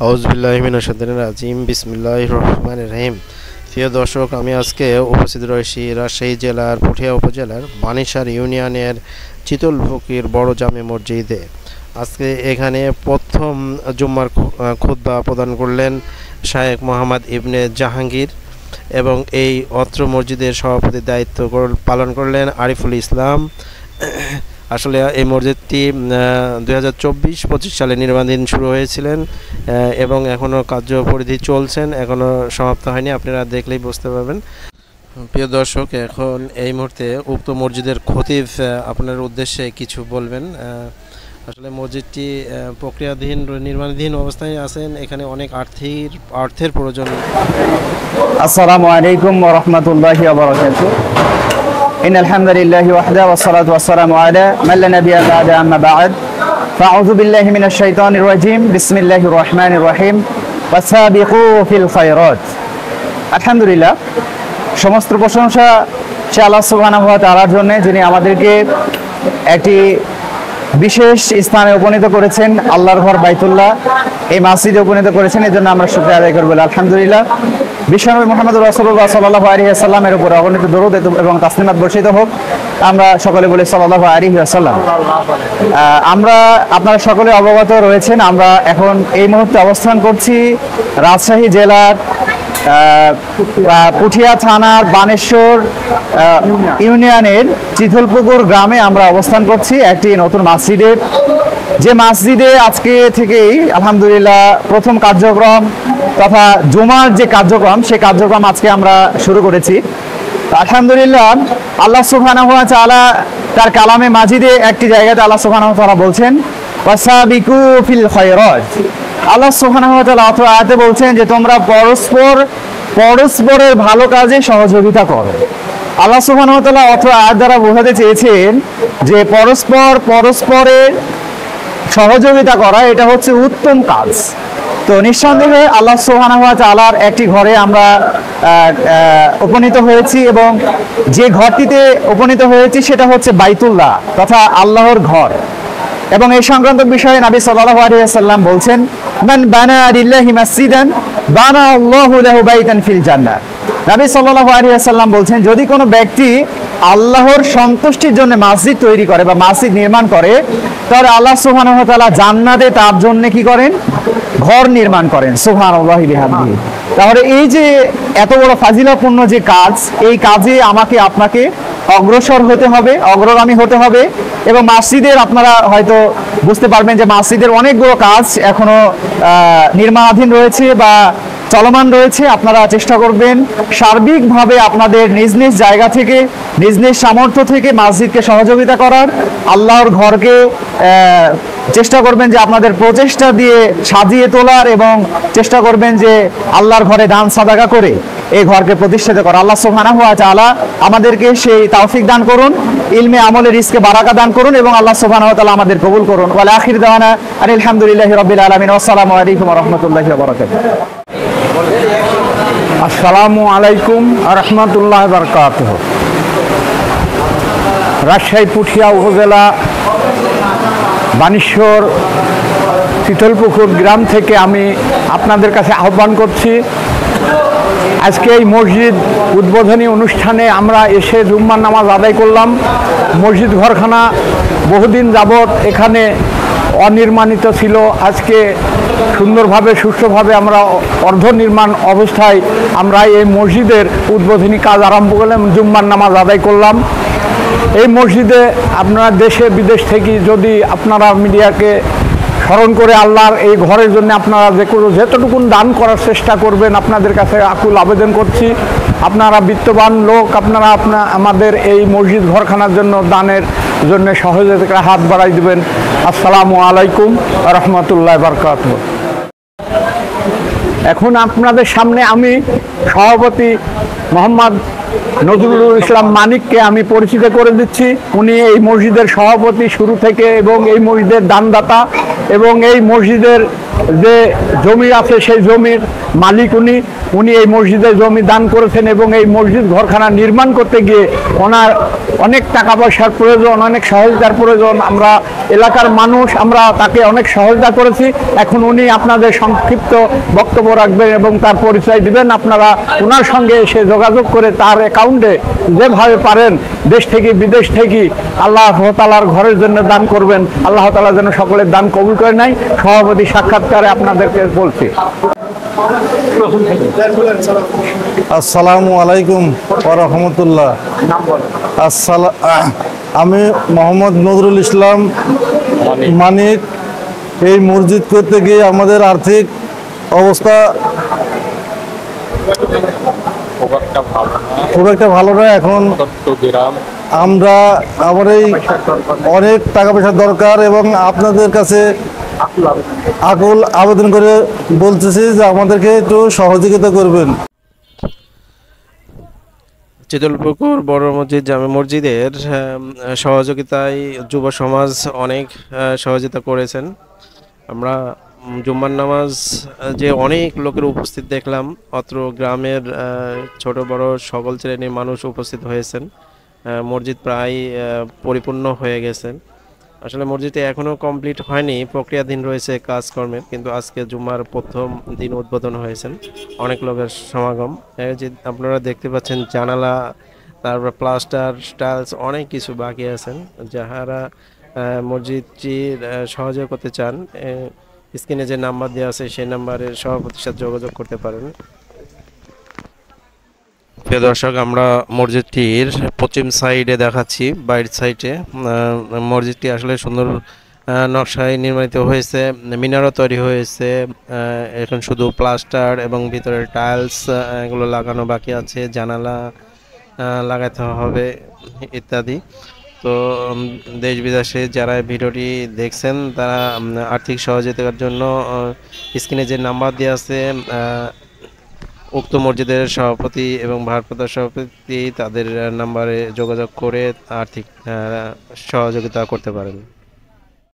আউযুবিল্লাহি মিনাশ শাইতানির রাজিম বিসমিল্লাহির রহমানির রহিম। প্রিয় দর্শক, আমি আজকে উপস্থিত রয়েছি রাজশাহী জেলার পুঠিয়া উপজেলার বানিশার ইউনিয়নের চিতলপুকুর বড় জামে মসজিদে। আজকে এখানে প্রথম জুম্মার খুতবা প্রদান করলেন শায়েখ মোহাম্মদ ইবনে জাহাঙ্গীর এবং এই অত্র মসজিদের সভাপতির দায়িত্ব পালন করলেন আরিফুল ইসলাম। আসলে এই মসজিদটি 2024-25 সালে নির্মাণাধীন শুরু হয়েছিলেন এবং এখনও কার্যপরিধি চলছেন, এখনও সমাপ্ত হয়নি। আপনারা দেখলেই বুঝতে পারবেন। প্রিয় দর্শক, এখন এই মুহূর্তে উক্ত মসজিদের খতিব আপনার উদ্দেশ্যে কিছু বলবেন। আসলে মসজিদটি প্রক্রিয়াধীন নির্মাণাধীন অবস্থায় আছেন, এখানে অনেক অর্থের প্রয়োজন। আসসালামু আলাইকুম ওয়া রাহমাতুল্লাহি ওয়া বারাকাতুহু। ইন্নাল হামদুলিল্লাহি ওয়াহদাহু ওয়াসসালাতু ওয়াসসালামু আলা মান লা নাবিয়্যা বা'দা আম্মা বা'দ। ফাআউযু বিল্লাহি মিনাশ শাইতানির রাজিম। বিসমিল্লাহির রহমানির রহিম। ওয়াসাবিকু ফিল খায়রাত। আলহামদুলিল্লাহ, সমস্ত প্রশংসা সে আল্লাহ সুবহানাহু ওয়া তাআলার জন্য, যিনি আমাদেরকে একটি বিশেষ স্থানে উপনীত করেছেন, আল্লাহর ঘর বাইতুল্লাহ, এই মসজিদে উপনীত করেছেন। এই জন্য আমরা শুকরিয়া আদায় করব আলহামদুলিল্লাহ। বিশ্বনবী মুহাম্মদ রাসূলুল্লাহ সাল্লাল্লাহু আলাইহি ওয়াসাল্লামের উপর অগণিত দরুদ এবং তাসলিমাত বর্ষিত হোক। আমরা সকলে বলি সাল্লাল্লাহু আলাইহি ওয়াসাল্লাম। আপনারা সকলে অবগত রয়েছেন, আমরা এখন এই মুহূর্তে অবস্থান করছি রাজশাহী জেলার পুঠিয়া থানার বানেশ্বর ইউনিয়নের চিতলপুকুর গ্রামে আমরা অবস্থান করছি একটি নতুন মসজিদে, যে মসজিদে আজকে থেকেই আলহামদুলিল্লাহ প্রথম কার্যক্রম তথা জুমার যে কার্যক্রম, সেই কার্যক্রম আজকে আমরা শুরু করেছি। আলহামদুলিল্লাহ, আল্লাহ সুবহানাহু ওয়া তাআলা তার কালামে মাজিদে একটি জায়গাতে আল্লাহ সুবহানাহু ওয়া তাআলা বলছেন ওয়াসাবিকু ফিল খায়রাত। আল্লাহ সুবহানাহু ওয়া তাআলা আয়াতে বলছেন যে তোমরা পরস্পরের ভালো কাজে সহযোগিতা করো। আল্লাহ সুবহানাহু ওয়া তাআলা আয়াত দ্বারা বোঝাতে চেয়েছেন যে পরস্পরের সহযোগিতা করা এটা হচ্ছে উত্তম কাজ। তো নিঃসন্দেহে আল্লাহ সুবহানাহু ওয়া তাআলার একটি ঘরে আমরা উপনীত হয়েছি এবং যে ঘরটিতে উপনীত হয়েছি সেটা হচ্ছে বাইতুল্লাহ তথা আল্লাহর ঘর। এবং এই সংক্রান্ত বিষয়ে নবী সাল্লাল্লাহু আলাইহি ওয়াসাল্লাম বলছেন, মান বানা লিল্লাহি মাসজিদান বানা আল্লাহু লাহু বাইতান ফিল জান্নাহ। নবী সাল্লাল্লাহু আলাইহি ওয়াসাল্লাম বলছেন, যদি কোনো ব্যক্তি আল্লাহর সন্তুষ্টির জন্য মসজিদ তৈরি করে বা মসজিদ নির্মাণ করে, তাহলে আল্লাহ সুবহানাহু ওয়া তাআলা জান্নাতে তার জন্য কি করেন? ঘর নির্মাণ করেন। সুবহানাল্লাহি বিহামদিহি। তাহলে এই যে এত বড় ফাজিলাপূর্ণ যে কাজ, এই কাজে আমাকে আপনাকে অগ্রসর হতে হবে, অগ্রগামী হতে হবে। এবং মসজিদের আপনারা হয়তো বুঝতে পারবেন যে মসজিদের অনেকগুলো কাজ এখনো নির্মাণাধীন রয়েছে বা চলমান রয়েছে। আপনারা চেষ্টা করবেন সার্বিকভাবে আপনাদের নিজ নিজ জায়গা থেকে, নিজ নিজ সামর্থ্য থেকে মসজিদকে সহযোগিতা করার, আল্লাহর ঘরকে চেষ্টা করবেন যে আপনাদের প্রচেষ্টা দিয়ে সাজিয়ে তোলার এবং চেষ্টা করবেন যে আল্লাহর ঘরে দান সাদাকা করে এই ঘরকে প্রতিষ্ঠিত করা। আল্লাহ সুবহানাহু ওয়া তাআলা আমাদেরকে সেই তৌফিক দান করুন, ইলমে আমলে রিজকে বারাকা দান করুন এবং আল্লাহ সুবহানাহু ওয়া তাআলা আমাদের কবুল করুন। ওয়া আখির দাওয়ানা আলহামদুলিল্লাহি রাব্বিল আলামিন। আসসালামু আলাইকুম ওয়া রাহমাতুল্লাহি ওয়া বারাকাতুহু। আসসালামু আলাইকুম ওয়া রাহমাতুল্লাহি ওয়া বারাকাতুহু। রাজশাহী পুঠিয়া উপজেলা বানেশ্বর চিতলপুকুর গ্রাম থেকে আমি আপনাদের কাছে আহ্বান করছি, আজকে এই মসজিদ উদ্বোধনী অনুষ্ঠানে আমরা এসে জুম্মার নামাজ আদায় করলাম। মসজিদ ঘরখানা বহুদিন যাবৎ এখানে অনির্মাণিত ছিল। আজকে সুন্দরভাবে সুষ্ঠুভাবে আমরা অর্ধনির্মাণ অবস্থায় আমরা এই মসজিদের উদ্বোধনী কাজ আরম্ভ করলাম, জুম্মার নামাজ আদায় করলাম। এই মসজিদে আপনারা দেশে বিদেশ থেকে যদি আপনারা মিডিয়াকে স্মরণ করে আল্লাহর এই ঘরের জন্য আপনারা যেতটুকুন দান করার চেষ্টা করবেন, আপনাদের কাছে আকুল আবেদন করছি। আপনারা বিত্তবান লোক, আপনারা আমাদের এই মসজিদ ঘরখানার জন্য দানের জন্য সহযোগিতার হাত বাড়াই দেবেন। আসসালামু আলাইকুম ওয়া রাহমাতুল্লাহি ওয়া বারাকাতুহু। এখন আপনাদের সামনে আমি সভাপতি মোহাম্মদ নজরুল ইসলাম মানিককে আমি পরিচিত করে দিচ্ছি। উনি এই মসজিদের সভাপতি শুরু থেকে এবং এই মসজিদের দানদাতা এবং এই মসজিদের যে জমি আছে সেই জমির মালিক উনি এই মসজিদে জমি দান করেছেন এবং এই মসজিদ ঘরখানা নির্মাণ করতে গিয়ে ওনার অনেক টাকা পয়সার প্রয়োজন, অনেক সহযোগিতার প্রয়োজন। আমরা এলাকার মানুষ আমরা তাকে অনেক সহযোগিতা করেছি। এখন উনি আপনাদের সংক্ষিপ্ত বক্তব্য রাখবেন এবং তার পরিচয় দিবেন। আপনারা ওনার সঙ্গে এসে যোগাযোগ করে তার অ্যাকাউন্টে যেভাবে পারেন দেশ থেকে বিদেশ থেকে আল্লাহ তাআলার ঘরের জন্য দান করবেন। আল্লাহ তাআলা যেন সকলের দান কবুল করে নেয়। সভাপতি সাক্ষাৎকারে আপনাদেরকে বলছি। আসসালামু আলাইকুম ওয়া রাহমাতুল্লাহ। আমি মোহাম্মদ নজরুল ইসলাম মানিক। এই মসজিদ করতে গিয়ে আমাদের আর্থিক অবস্থা খুব একটা ভালো নয়। এখন আমরা আমার এই অনেক টাকা পয়সার দরকার এবং আপনাদের কাছে আকুল আবেদন করে বলতেছি যে আমাদেরকে একটু সহযোগিতা করবেন। চিতলপুকুর বড় মসজিদ জামে মসজিদের সহযোগিতায় যুব সমাজ অনেক সহযোগিতা করেছেন। আমরা জুম্মার নামাজ যে অনেক লোকের উপস্থিত দেখলাম, অত্র গ্রামের ছোট বড় সকল শ্রেণীর মানুষ উপস্থিত হয়েছেন। মসজিদ প্রায় পরিপূর্ণ হয়ে গেছেন। আসলে মসজিদে এখনও কমপ্লিট হয়নি, প্রক্রিয়াধীন রয়েছে কাজকর্মের, কিন্তু আজকে জুম্মার প্রথম দিন উদ্বোধন হয়েছেন। অনেক লোকের সমাগম। যে আপনারা দেখতে পাচ্ছেন জানালা, তারপর প্লাস্টার, টাইলস, অনেক কিছু বাকি আছেন। যাহারা মসজিদটির সহযোগ করতে চান, স্ক্রিনে যে নাম্বার দেওয়া আছে সেই নাম্বারে সভাপতির সাথে যোগাযোগ করতে পারেন। প্রিয় দর্শক, আমরা মসজিদটির পশ্চিম সাইডে দেখাচ্ছি, বাইরের সাইডে। মসজিদটি আসলে সুন্দর নকশায় নির্মিত হয়েছে, মিনারও তৈরি হয়েছে। এখন শুধু প্লাস্টার এবং ভিতরের টাইলস এগুলো লাগানো বাকি আছে, জানালা লাগাতে হবে ইত্যাদি। তো দেশ বিদেশে যারা ভিডিওটি দেখছেন তারা আর্থিক সহযোগিতার জন্য স্ক্রিনে যে নাম্বার দেওয়া আছে উক্ত মসজিদের সভাপতি এবং ভারপ্রাপ্ত সভাপতি তাদের নাম্বারে যোগাযোগ করে আর্থিক সহযোগিতা করতে পারেন।